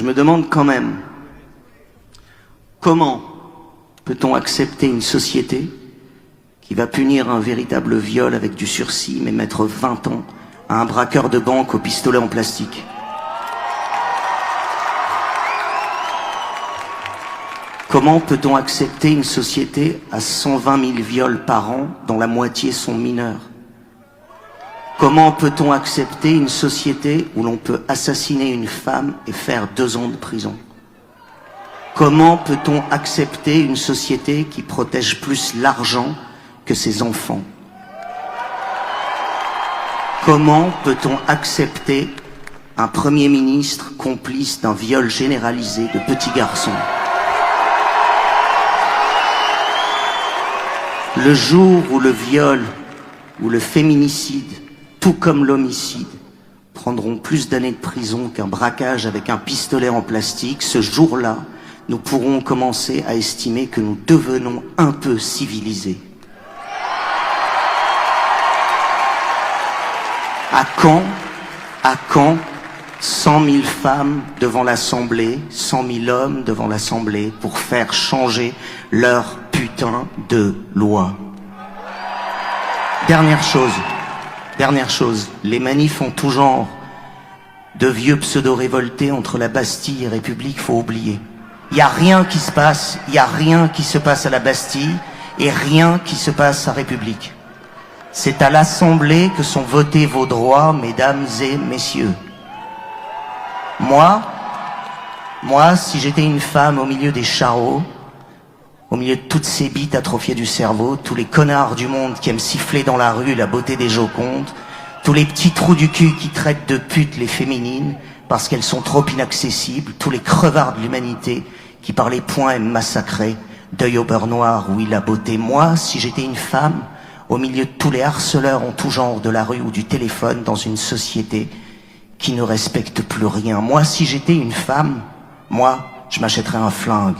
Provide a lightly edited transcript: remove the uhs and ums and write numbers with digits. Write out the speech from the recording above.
je me demande quand même, comment peut-on accepter une société qui va punir un véritable viol avec du sursis, mais mettre 20 ans à un braqueur de banque au pistolet en plastique? Comment peut-on accepter une société à 120 000 viols par an, dont la moitié sont mineurs? Comment peut-on accepter une société où l'on peut assassiner une femme et faire 2 ans de prison? Comment peut-on accepter une société qui protège plus l'argent que ses enfants? Comment peut-on accepter un Premier ministre complice d'un viol généralisé de petits garçons? Le jour où le viol ou le féminicide, tout comme l'homicide, prendront plus d'années de prison qu'un braquage avec un pistolet en plastique, ce jour-là, nous pourrons commencer à estimer que nous devenons un peu civilisés. À quand 100 000 femmes devant l'Assemblée, 100 000 hommes devant l'Assemblée pour faire changer leur putain de loi? Dernière chose, les manifs en tout genre, de vieux pseudo-révoltés entre la Bastille et République, faut oublier. Il n'y a rien qui se passe, il n'y a rien qui se passe à la Bastille et rien qui se passe à République. C'est à l'Assemblée que sont votés vos droits, mesdames et messieurs. Moi, si j'étais une femme au milieu des charros, au milieu de toutes ces bites atrophiées du cerveau, tous les connards du monde qui aiment siffler dans la rue la beauté des Jocondes, tous les petits trous du cul qui traitent de putes les féminines parce qu'elles sont trop inaccessibles, tous les crevards de l'humanité qui par les poings aiment massacrer, deuil au beurre noir, oui la beauté. Moi, si j'étais une femme, au milieu de tous les harceleurs en tout genre de la rue ou du téléphone dans une société qui ne respecte plus rien. Moi, si j'étais une femme, moi, je m'achèterais un flingue.